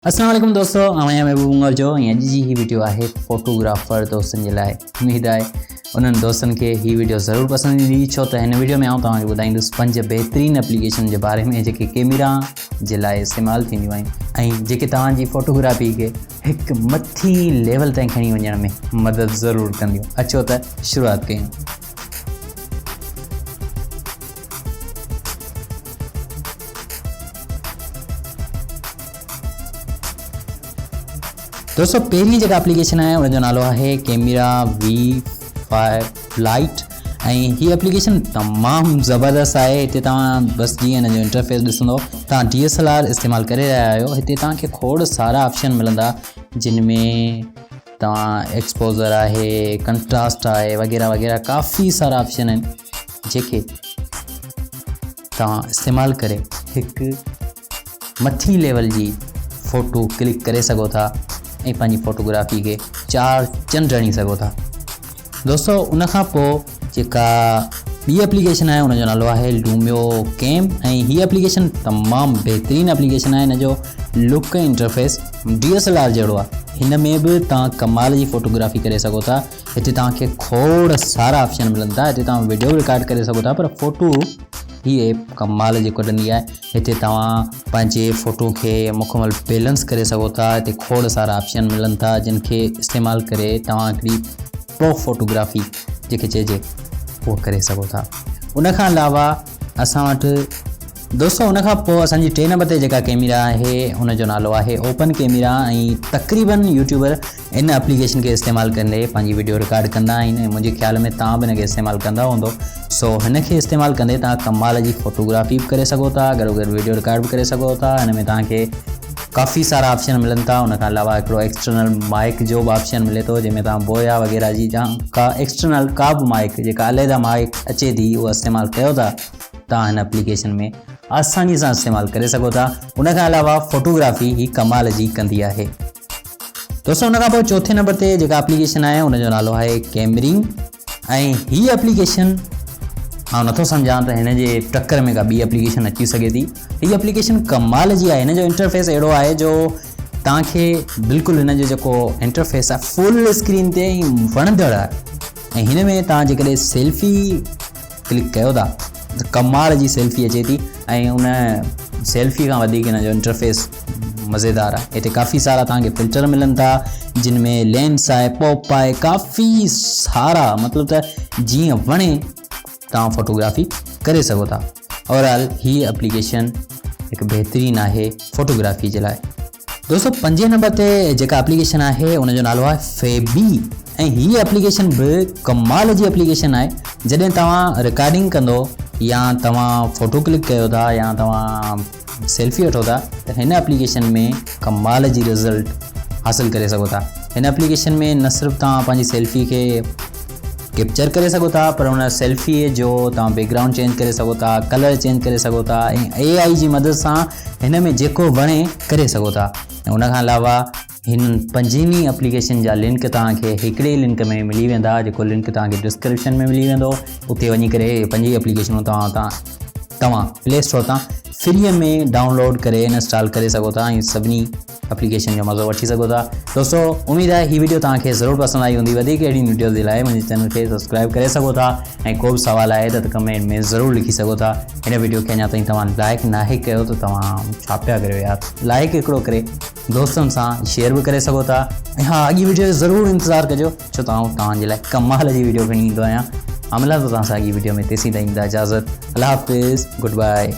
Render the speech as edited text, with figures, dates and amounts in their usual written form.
अस्सलाम वालेकुम दोस्तों, आया महबूब उमर जो अॼु जी ही वीडियो आहे फोटोग्राफर दोस्तनि जे लाइ। उम्मीद आहे उन्हनि दोस्तनि खे ही वीडियो ज़रूरु पसंदि ईंदी, छो त हिन वीडियो में आउं तव्हांखे ॿुधाईंदुसि 5 बहितरीन एप्लीकेशन जे बारे में जेके कैमरा जे लाइ इस्तेमालु थींदियूं आहिनि ऐं जेके तव्हांजी फोटोग्राफी खे हिकु मथी लेवल ताईं खणी वञण में मदद ज़रूरु कंदियूं। अचो त शुरूआति कयूं। दोस्तों पहिरीं जेका एप्लीकेशन आहे उनजो नालो आहे कैमरा V5 लाइट ऐं हीअ एप्लीकेशन तमामु ज़बरदस्त आहे। हिते तव्हां बसि जीअं हिन जो इंटरफेस ॾिसंदो, तव्हां DSLR इस्तेमालु करे रहिया आहियो। हिते तव्हांखे खोड़ सारा ऑप्शन मिलंदा जिन में तव्हां एक्सपोज़र आहे, कंट्रास्ट आहे वग़ैरह वग़ैरह, काफ़ी सारा ऑप्शन आहिनि जेके तव्हां इस्तेमालु करे हिकु मथी लेवल जी फ़ोटो क्लिक करे सघो था ऐं पंहिंजी फ़ोटोग्राफी खे चार चंड हणी सघो था। दोस्तों उन खां पोइ जेका ॿी एप्लीकेशन आहे उनजो नालो आहे लूमियो कैम ऐं हीअ एप्लीकेशन तमामु बहितरीन एप्लीकेशन आहे। हिन जो लुक ऐं इंटरफेस DSLR जहिड़ो आहे। हिन में बि तव्हां कमाल जी फ़ोटोग्राफी करे सघो था। हिते तव्हांखे खोड़ सारा ऑप्शन मिलनि था। हिते तव्हां वीडियो रिकॉर्ड करे सघो था, पर फ़ोटो हीअ एप कमाल जी कढंदी आहे। हिते तव्हां पंहिंजे फ़ोटो खे मुकमल बैलेंस करे सघो था। हिते खोड़ सारा ऑप्शन मिलनि था जिन खे इस्तेमालु करे तव्हां हिकिड़ी प्रो फ़ोटोग्राफी जेके चइजे उहो करे सघो था। उन खां अलावा असां वटि दोस्तों उन खां पोइ असांजी 3 नंबर ते जेका कैमरा आहे उनजो नालो आहे ओपन कैमरा ऐं तक़रीबन यूट्यूबर इन एप्लीकेशन खे इस्तेमालु कंदे पंहिंजी वीडियो रिकॉर्ड कंदा आहिनि ऐं मुंहिंजे ख़्याल में तव्हां बि हिन खे इस्तेमालु कंदा हूंदो। सो हिन खे इस्तेमालु कंदे तव्हां कमाल जी फ़ोटोग्राफी बि करे सघो था, गॾो गॾु वीडियो रिकॉर्ड बि करे सघो था। हिन में तव्हांखे काफ़ी सारा ऑप्शन मिलनि था। उन खां अलावा हिकिड़ो एक्सटर्नल माइक जो बि ऑप्शन मिले थो जंहिंमें तव्हां बोया वग़ैरह जी जा का एक्सटर्नल का बि माइक जेका अलॻि माइक अचे थी उहा इस्तेमालु कयो था तव्हां हिन एप्लीकेशन में आसानी सां इस्तेमालु करे सघो था। उन खां अलावा फ़ोटोग्राफी ही कमाल जी कंदी आहे। दोस्तों उन खां पोइ 4 नंबर ते जेका एप्लीकेशन आहे उनजो नालो आहे कैमरिंग ऐं हीअ एप्लीकेशन आउं नथो सम्झां त हिन जे टक्कर में का ॿी एप्लीकेशन अची सघे थी। हीअ एप्लीकेशन कमाल जी आहे। हिन जो इंटरफेस अहिड़ो आहे जो तव्हांखे बिल्कुलु हिन जो जेको इंटरफेस आहे फुल स्क्रीन ते वणंदड़ आहे ऐं हिन में तव्हां जेकॾहिं सेल्फी क्लिक कयो था त कमाल जी सेल्फी अचे थी ऐं उन सेल्फी खां वधीक हिन जो इंटरफेस मज़ेदार आहे। हिते काफ़ी सारा तव्हांखे फिल्टर मिलनि था जिन में लेंस आहे, पॉप आहे, काफ़ी सारा मतिलबु त जीअं वणे तव्हां फ़ोटोग्राफी करे सघो था। ओवरऑल हीअ एप्लीकेशन हिकु बहितरीन आहे फ़ोटोग्राफी जे लाइ। दोस्तों 5 नंबर ते जेका एप्लीकेशन आहे उनजो नालो आहे फेबी ऐं हीअ एप्लीकेशन बि कमाल जी एप्लीकेशन आहे। जॾहिं तव्हां रिकॉर्डिंग कंदो या तव्हां फ़ोटो क्लिक कयो था या तव्हां सेल्फी वठो था त हिन एप्लीकेशन में कमाल जी रिज़ल्ट हासिलु करे सघो था। हिन एप्लीकेशन में न सिर्फ़ु तव्हां पंहिंजी सेल्फी खे कैप्चर करे सघो था, पर उन सेल्फीअ जो तव्हां बैकग्राउंड चेंज करे सघो था, कलर चेंज करे सघो था ऐं AI जी मदद सां हिन में जेको वणे करे सघो था। ऐं उन खां अलावा हिन 5 एप्लीकेशन जा लिंक तव्हांखे हिकिड़े लिंक में मिली वेंदा, जेको लिंक तव्हांखे डिस्क्रिप्शन में मिली वेंदो। उते वञी करे 5 एप्लीकेशनूं तव्हां प्ले स्टोर तां फ्रीअ में डाउनलोड करे इंस्टॉल करे सघो था ऐं सभिनी एप्लीकेशन जो मज़ो वठी सघो था। दोस्तों उम्मीद आहे हीअ वीडियो तव्हांखे ज़रूरु पसंदि आई हूंदी। वधीक अहिड़ी वीडियोज़ जे लाइ मुंहिंजे चैनल खे सब्सक्राइब करे सघो था ऐं को बि सुवाल आहे त कमेंट में ज़रूरु लिखी सघो था। हिन वीडियो खे अञा ताईं तव्हां लाइक नाहे कयो त तव्हां छा पिया करियो यार, लाइक हिकिड़ो करे दोस्तनि सां शेयर बि करे सघो था। ऐं हा, अॻी वीडियो जो ज़रूरु इंतज़ारु कजो छो त आउं तव्हांजे लाइ कमाल जी वीडियो खणी ईंदो आहियां। मिलां थो तव्हां सां अॻी वीडियो में, तेसीं ताईं ईंदा इजाज़त। अल्लाह हाफ़िज़, गुड बाय।